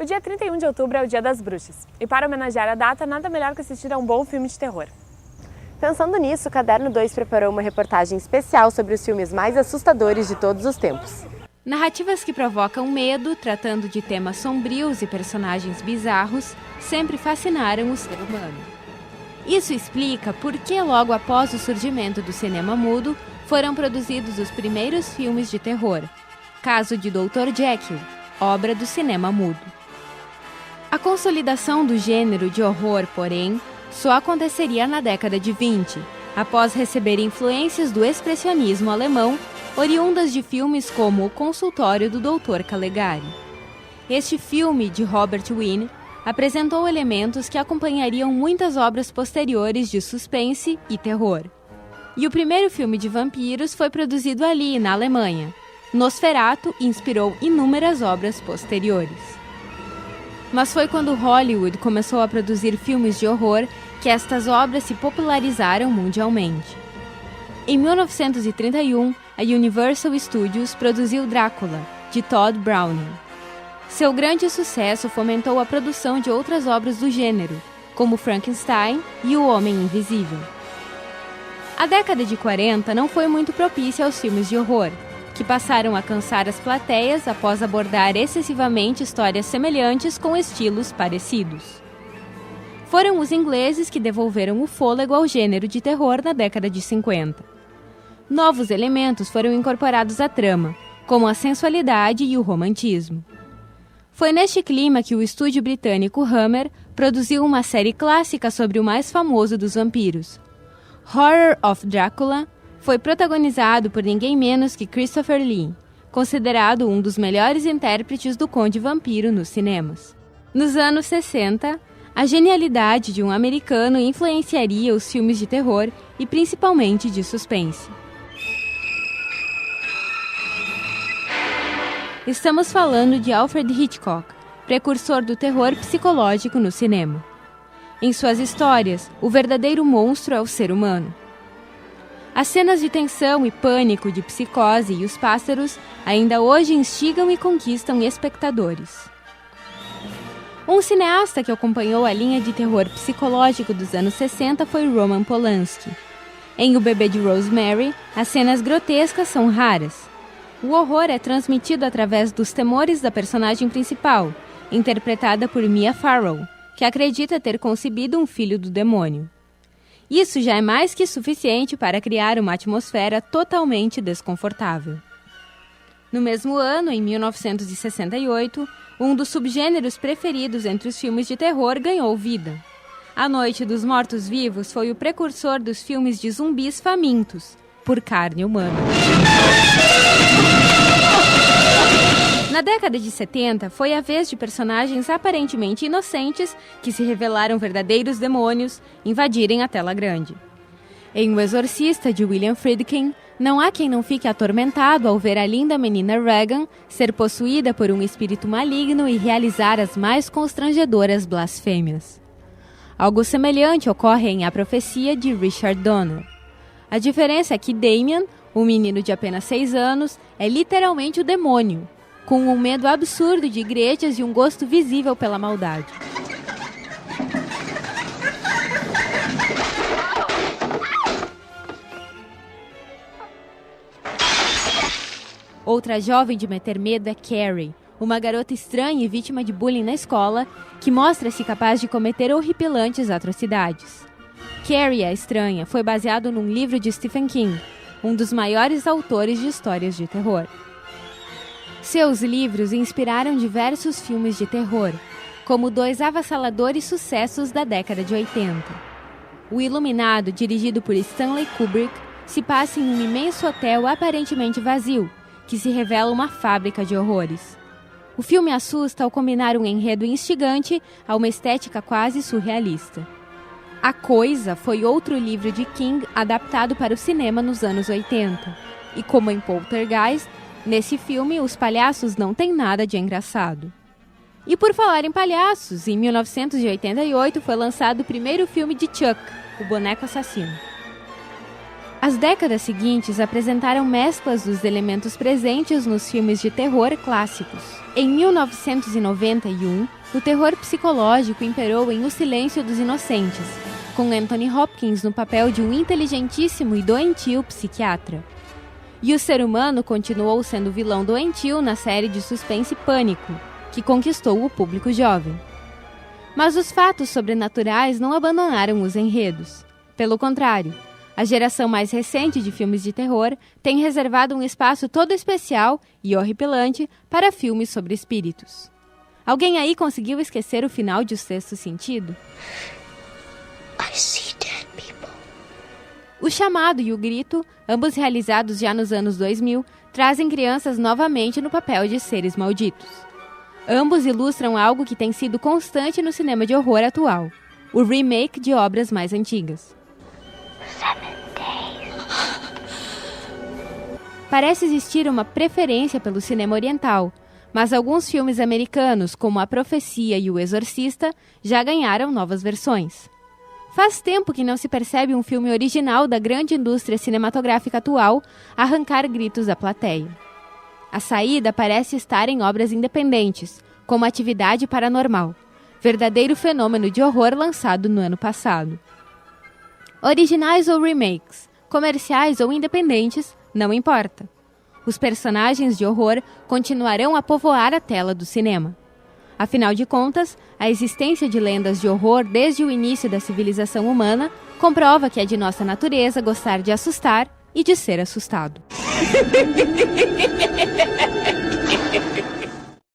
O dia 31 de outubro é o Dia das Bruxas, e para homenagear a data, nada melhor que assistir a um bom filme de terror. Pensando nisso, o Caderno 2 preparou uma reportagem especial sobre os filmes mais assustadores de todos os tempos. Narrativas que provocam medo, tratando de temas sombrios e personagens bizarros, sempre fascinaram o ser humano. Isso explica por que logo após o surgimento do cinema mudo, foram produzidos os primeiros filmes de terror. Caso de Dr. Jekyll, obra do cinema mudo. A consolidação do gênero de horror, porém, só aconteceria na década de 20, após receber influências do expressionismo alemão, oriundas de filmes como O Consultório do Dr. Caligari. Este filme, de Robert Wiene, apresentou elementos que acompanhariam muitas obras posteriores de suspense e terror. E o primeiro filme de vampiros foi produzido ali, na Alemanha. Nosferatu inspirou inúmeras obras posteriores. Mas foi quando Hollywood começou a produzir filmes de horror que estas obras se popularizaram mundialmente. Em 1931, a Universal Studios produziu Drácula, de Todd Browning. Seu grande sucesso fomentou a produção de outras obras do gênero, como Frankenstein e O Homem Invisível. A década de 40 não foi muito propícia aos filmes de horror, que passaram a cansar as plateias após abordar excessivamente histórias semelhantes com estilos parecidos. Foram os ingleses que devolveram o fôlego ao gênero de terror na década de 50. Novos elementos foram incorporados à trama, como a sensualidade e o romantismo. Foi neste clima que o estúdio britânico Hammer produziu uma série clássica sobre o mais famoso dos vampiros. Horror of Dracula foi protagonizado por ninguém menos que Christopher Lee, considerado um dos melhores intérpretes do Conde Vampiro nos cinemas. Nos anos 60, a genialidade de um americano influenciaria os filmes de terror e principalmente de suspense. Estamos falando de Alfred Hitchcock, precursor do terror psicológico no cinema. Em suas histórias, o verdadeiro monstro é o ser humano. As cenas de tensão e pânico de Psicose e Os Pássaros ainda hoje instigam e conquistam espectadores. Um cineasta que acompanhou a linha de terror psicológico dos anos 60 foi Roman Polanski. Em O Bebê de Rosemary, as cenas grotescas são raras. O horror é transmitido através dos temores da personagem principal, interpretada por Mia Farrow, que acredita ter concebido um filho do demônio. Isso já é mais que suficiente para criar uma atmosfera totalmente desconfortável. No mesmo ano, em 1968, um dos subgêneros preferidos entre os filmes de terror ganhou vida. A Noite dos Mortos-Vivos foi o precursor dos filmes de zumbis famintos, por carne humana. Na década de 70, foi a vez de personagens aparentemente inocentes que se revelaram verdadeiros demônios invadirem a tela grande. Em O Exorcista, de William Friedkin, não há quem não fique atormentado ao ver a linda menina Regan ser possuída por um espírito maligno e realizar as mais constrangedoras blasfêmias. Algo semelhante ocorre em A Profecia, de Richard Donner. A diferença é que Damien, um menino de apenas 6 anos, é literalmente o demônio, com um medo absurdo de igrejas e um gosto visível pela maldade. Outra jovem de meter medo é Carrie, uma garota estranha e vítima de bullying na escola, que mostra-se capaz de cometer horripilantes atrocidades. Carrie, a Estranha, foi baseado num livro de Stephen King, um dos maiores autores de histórias de terror. Seus livros inspiraram diversos filmes de terror, como 2 avassaladores sucessos da década de 80. O Iluminado, dirigido por Stanley Kubrick, se passa em um imenso hotel aparentemente vazio, que se revela uma fábrica de horrores. O filme assusta ao combinar um enredo instigante a uma estética quase surrealista. A Coisa foi outro livro de King adaptado para o cinema nos anos 80. E como em Poltergeist, nesse filme os palhaços não têm nada de engraçado. E por falar em palhaços, em 1988 foi lançado o primeiro filme de Chuck, o boneco assassino. As décadas seguintes apresentaram mesclas dos elementos presentes nos filmes de terror clássicos. Em 1991, o terror psicológico imperou em O Silêncio dos Inocentes, com Anthony Hopkins no papel de um inteligentíssimo e doentio psiquiatra. E o ser humano continuou sendo vilão doentio na série de suspense Pânico, que conquistou o público jovem. Mas os fatos sobrenaturais não abandonaram os enredos. Pelo contrário, a geração mais recente de filmes de terror tem reservado um espaço todo especial e horripilante para filmes sobre espíritos. Alguém aí conseguiu esquecer o final de O Sexto Sentido? I see dead people. O Chamado e O Grito, ambos realizados já nos anos 2000, trazem crianças novamente no papel de seres malditos. Ambos ilustram algo que tem sido constante no cinema de horror atual: o remake de obras mais antigas. Parece existir uma preferência pelo cinema oriental, mas alguns filmes americanos, como A Profecia e O Exorcista, já ganharam novas versões. Faz tempo que não se percebe um filme original da grande indústria cinematográfica atual arrancar gritos da plateia. A saída parece estar em obras independentes, como Atividade Paranormal, verdadeiro fenômeno de horror lançado no ano passado. Originais ou remakes, comerciais ou independentes, não importa. Os personagens de horror continuarão a povoar a tela do cinema. Afinal de contas, a existência de lendas de horror desde o início da civilização humana comprova que é de nossa natureza gostar de assustar e de ser assustado.